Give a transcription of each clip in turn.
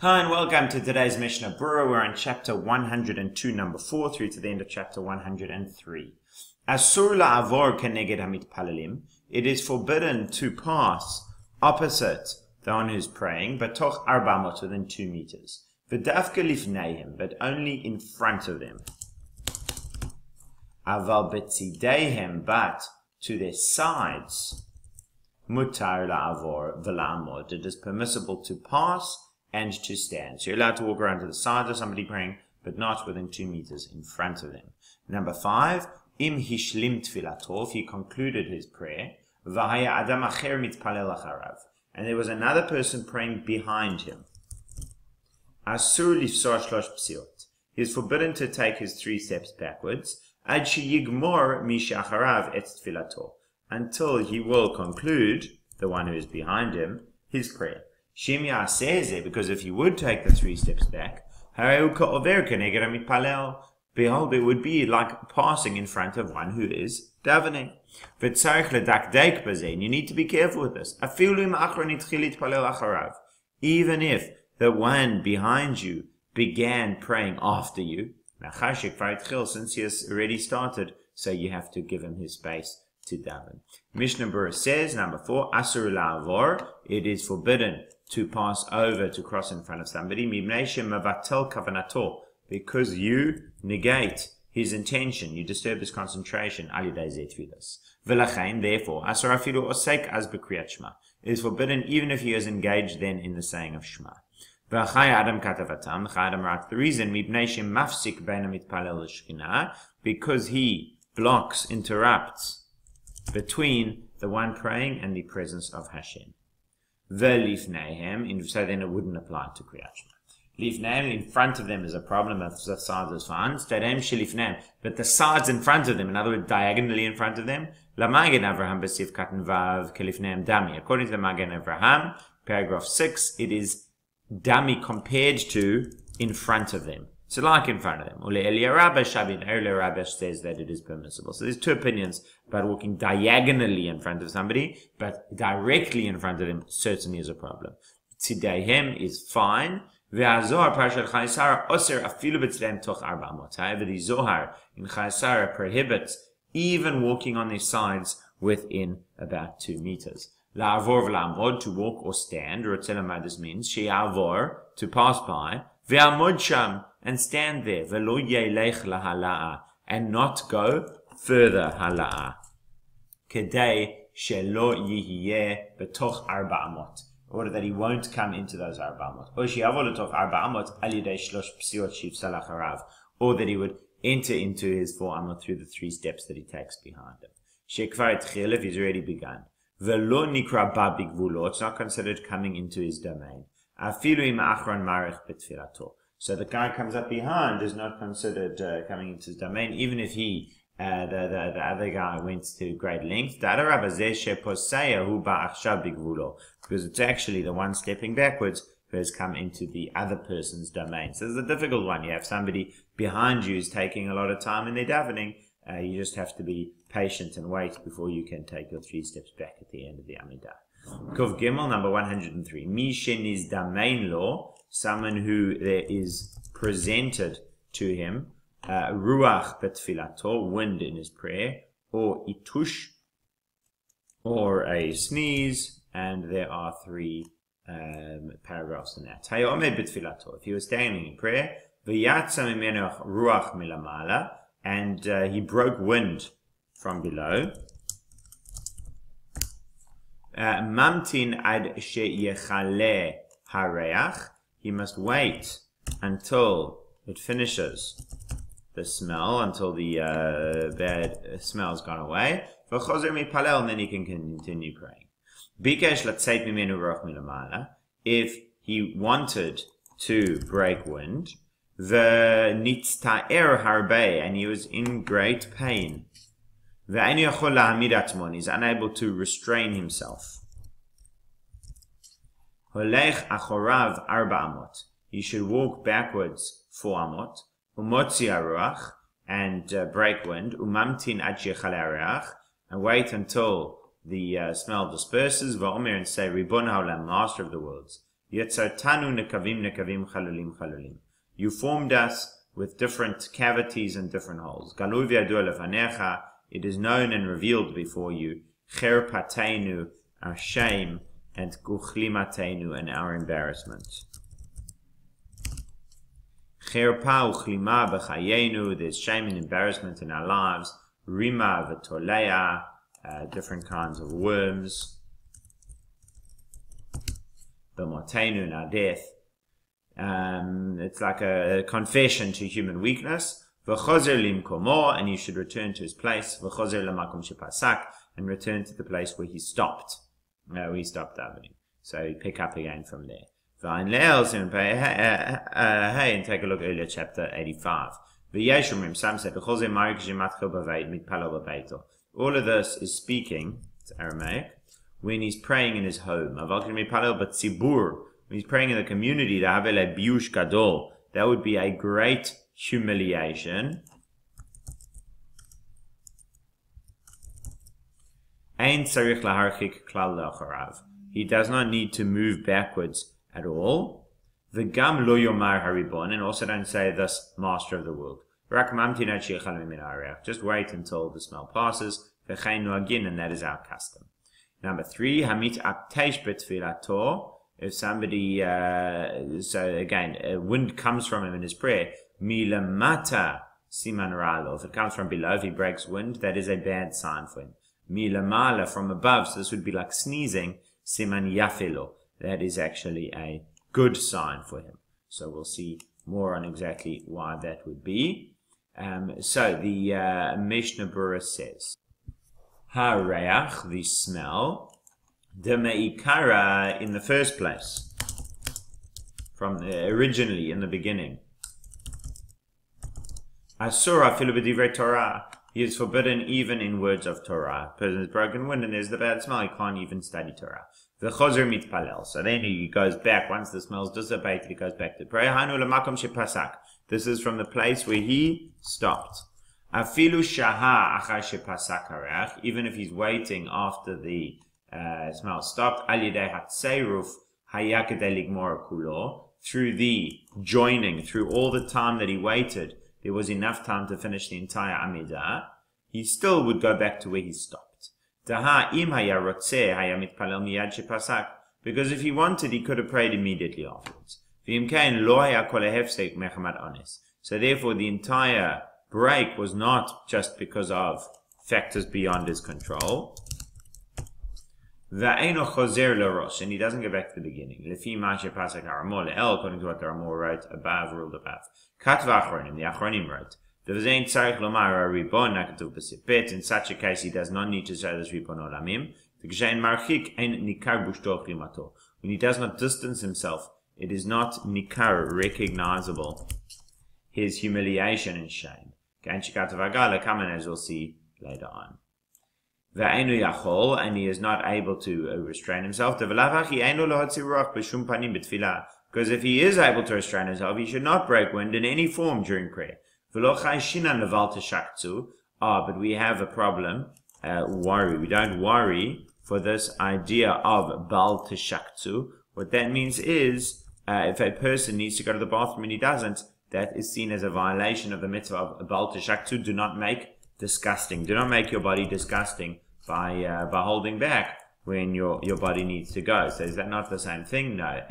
Hi and welcome to today's Mishna Brura. We're on chapter 102, number 4, through to the end of chapter 103. Asur la'avor keneged hamitpalelim. It is forbidden to pass opposite the one who's praying, but toch arbamot, within 2 meters. V'dafke lifneihem, but only in front of them. Aval betzideihem, but to their sides. Mutar la'avor v'la'amod. It is permissible to pass and to stand. So you're allowed to walk around to the side of somebody praying, but not within 2 meters in front of them. Number 5, im hishlim tfilato, if he concluded his prayer, v'haya adam acher mitpalel acharav, and there was another person praying behind him. Asur lifsor shlosh psiot, he is forbidden to take his 3 steps backwards, ad sheyigmor mishacharav et tfilato, until he will conclude, the one who is behind him, his prayer. Shimya says it because if he would take the 3 steps back, behold, it would be like passing in front of one who is davening. And you need to be careful with this. Even if the one behind you began praying after you, since he has already started, so you have to give him his space to daven. Mishna Brura says, number 4, asur la'avor, it is forbidden to pass over, to cross in front of somebody, because you negate his intention, you disturb his concentration, therefore, it is forbidden even if he is engaged then in the saying of Shema. The reason, because he blocks, interrupts between the one praying and the presence of Hashem. V'lifneihem, so then it wouldn't apply to Kriyat Shema. Lifneihem, in front of them is a problem, if the sides is fine. Stadem shelifneihem, but the sides in front of them, in other words, diagonally in front of them, Lamagen Avraham b'sif katan vav kelifneihem dami. According to the Magen Avraham, paragraph 6, it is dami compared to in front of them. So like in front of them. Rabbi says that it is permissible. So there's 2 opinions about walking diagonally in front of somebody, but directly in front of them certainly is a problem. Tzideihem is fine. However, the Zohar in Chaisara prohibits even walking on their sides within about 2 meters. La'avor v'la'amod, to walk or stand, or this means, she'avor, to pass by, ve'amod sham, and stand there, v'lo yelech lahala'a, and not go further hala'a. Kedei shelo yihiyeh betoch 4 amot, in order that he won't come into those 4 amot. O she'avor letoch 4 amot al yidei shlosh psiot shifsal acharav, or that he would enter into his 4 amot through the 3 steps that he takes behind him. She'kvar etchil, if he's already begun. V'lo nikra ba bigvulo, it's not considered coming into his domain. Afilu im achron marech betfilato. So the guy comes up behind is not considered coming into his domain, even if he, the other guy went to great length. Because it's actually the one stepping backwards who has come into the other person's domain. So it's a difficult one. You have somebody behind you who's taking a lot of time in their davening. You just have to be patient and wait before you can take your 3 steps back at the end of the Amidah. Kuf Gimel, number 103. Mishen is damein lo, someone who there is presented to him, ruach betfilato, wind in his prayer, or itush, or a sneeze, and there are 3 paragraphs in that. Hayomed betfilato, if he was standing in prayer, v'yatsa mimeno ruach milamala, and he broke wind from below. Mamtin ad sheyechale hareach, he must wait until it finishes the smell, until the bad smell has gone away. And then he can continue praying. If he wanted to break wind, and he was in great pain, he's unable to restrain himself. He should walk backwards 4 amot, and break wind, and wait until the smell disperses, and say, Ribon Haolam, Master of the worlds, Yetzartanu nekavim nekavim chalulim chalulim. You formed us with different cavities and different holes. Galu v'yadu lefanecha. It is known and revealed before you. Cherpateinu, our shame, and guchlimateinu, and our embarrassment. Cherpa uchlima b'chayenu. There's shame and embarrassment in our lives. Rima v'tolea, different kinds of worms. B'motenu, in our death. It's like a confession to human weakness. V'chozer limkomo, and you should return to his place. V'chozer lamakom shepasak, and return to the place where he stopped. Where he stopped davening. So you pick up again from there. V'ain le'el, and take a look earlier, chapter 85. V'yeshumrim, some said, v'chozer marik shematchel b'veit mitpalo b'beito. All of this is speaking, it's Aramaic, when he's praying in his home. Avalkim mitpalo b'tzibur. When he's praying in the community, that would be a great humiliation. He does not need to move backwards at all. And also don't say this, master of the world. Just wait until the smell passes. And that is our custom. Number 3, if somebody, so again, a wind comes from him in his prayer, milamata siman ralo. If it comes from below, if he breaks wind, that is a bad sign for him. Milamala, from above, so this would be like sneezing, siman yafilo. That is actually a good sign for him. So we'll see more on exactly why that would be. So the Mishna Brura says, ha-reach, the smell, the me'ikara, in the first place, from originally in the beginning. Asura filu b'divrei Torah. He is forbidden even in words of Torah. Person is broken wind and there's the bad smell. He can't even study Torah. The chozer mitpalel. So then he goes back. Once the smell's dissipated, he goes back to prayer. Hanu lemakom shepasak. This is from the place where he stopped. Afilu shaha achar shepasak hareach. Even if he's waiting after the smell stopped, al yedei hatseiruf hayakadei ligmor kulo, through the joining, through all the time that he waited, there was enough time to finish the entire Amidah, he still would go back to where he stopped. Taha im haya rotzeh haya mitpalel miyad shepasak, because if he wanted, he could have prayed immediately afterwards. V'im kain lo haya kol hafsek mechamad ones. So therefore, the entire break was not just because of factors beyond his control. Va'eno chozer l'rosh, and he doesn't go back to the beginning. Lefi ma shepasak haramor le'el, according to what the Ramor wrote above, ruled above. Katva achronim, the achronim wrote, in such a case, he does not need to say this ribon olamim. When he does not distance himself, it is not nikar, recognizable, his humiliation and shame. As we'll see later on. And he is not able to restrain himself. Because if he is able to restrain himself, he should not break wind in any form during prayer. But we have a problem, worry. We don't worry for this idea of bal teshaktu. What that means is, if a person needs to go to the bathroom and he doesn't, that is seen as a violation of the mitzvah of bal teshaktu. Do not make disgusting. Do not make your body disgusting by holding back when your body needs to go. So is that not the same thing? No.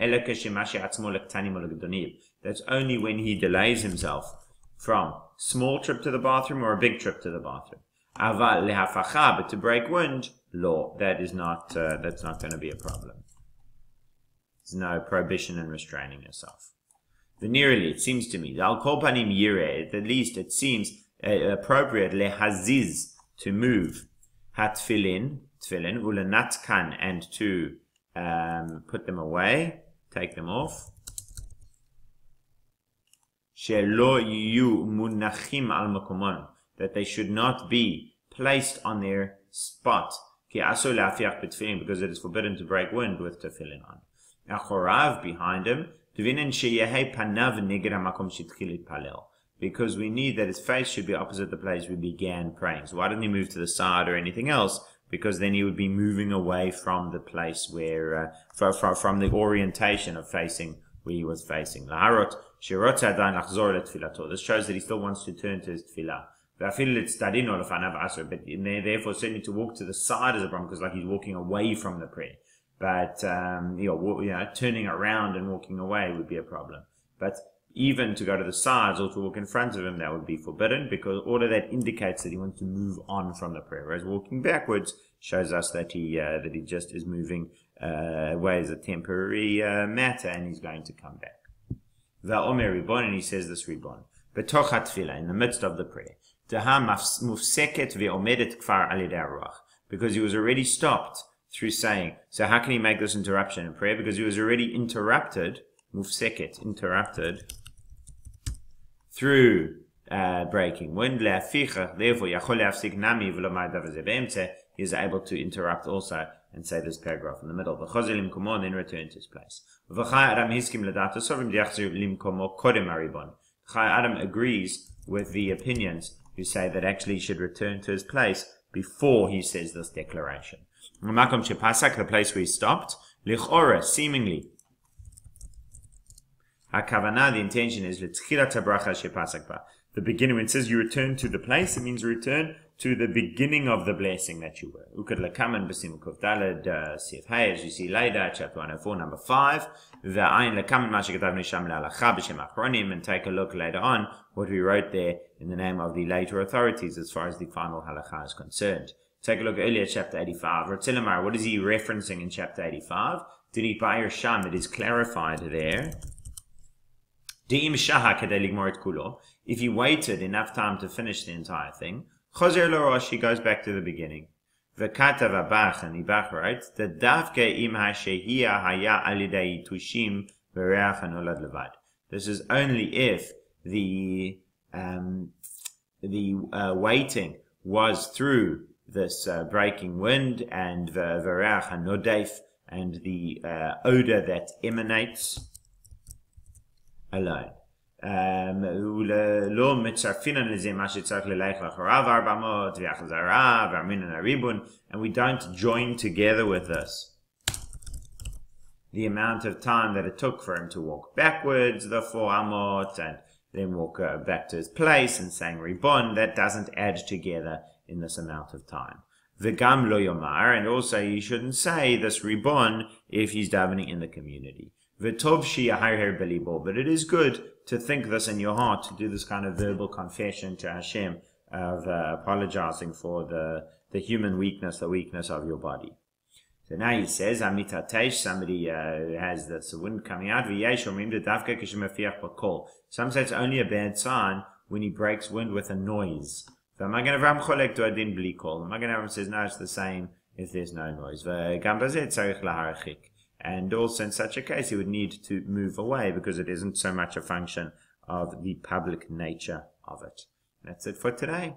That's only when he delays himself from small trip to the bathroom or a big trip to the bathroom. But to break wind, law, that's not going to be a problem. There's no prohibition in restraining yourself. Venerally, it seems to me, al kol panim yireh, at least it seems appropriate lehaziz, to move tefillin, ulenatkan, and to put them away, take them off. That they should not be placed on their spot, because it is forbidden to break wind with tefillin on. Achorav, behind him, because we need that his face should be opposite the place we began praying. So why didn't he move to the side or anything else? because then he would be moving away from the place where, from the orientation of facing where he was facing. This shows that he still wants to turn to his tefillah. But therefore, certainly to walk to the side is a problem, because like he's walking away from the prayer. But turning around and walking away would be a problem. But even to go to the sides or to walk in front of him, that would be forbidden, because all of that indicates that he wants to move on from the prayer. Whereas walking backwards shows us that he just is moving away as a temporary matter, and he's going to come back. Va'omer Ribbon, and he says this Ribbon, betoch hatfilah, in the midst of the prayer, mufseket ve'omedet kfar al yedei haruach, because he was already stopped through saying. So how can he make this interruption in prayer? Because he was already interrupted, mufseket, interrupted, through breaking wind. Therefore, he is able to interrupt also and say this paragraph in the middle. And then return to his place. Adam agrees with the opinions who say that actually he should return to his place before he says this declaration. The place where he stopped, seemingly, the intention is the beginning. When it says you return to the place, it means return to the beginning of the blessing that you were. As you see later, chapter 104, number 5. And take a look later on what we wrote there in the name of the later authorities as far as the final halakha is concerned. Take a look earlier, chapter 85. What is he referencing in chapter 85? Dini Ba'ir Sham, it is clarified there. If he waited enough time to finish the entire thing, he goes back to the beginning. And the Bach writes that this is only if the waiting was through this breaking wind and verach hanodef, and the odor that emanates alone. And we don't join together with this the amount of time that it took for him to walk backwards, the 4 amot, and then walk back to his place and saying Ribbon. That doesn't add together in this amount of time. V'gam lo yomar, and also you shouldn't say this Ribbon if he's davening in the community. V'tov she'yaharher belibo, but it is good to think this in your heart, to do this kind of verbal confession to Hashem of apologizing for the human weakness, the weakness of your body. So now he says, Amitatesh, somebody has this wind coming out. Some say it's only a bad sign when he breaks wind with a noise. The Magen Avraham says, no, it's the same if there's no noise. And also in such a case, he would need to move away because it isn't so much a function of the public nature of it. That's it for today.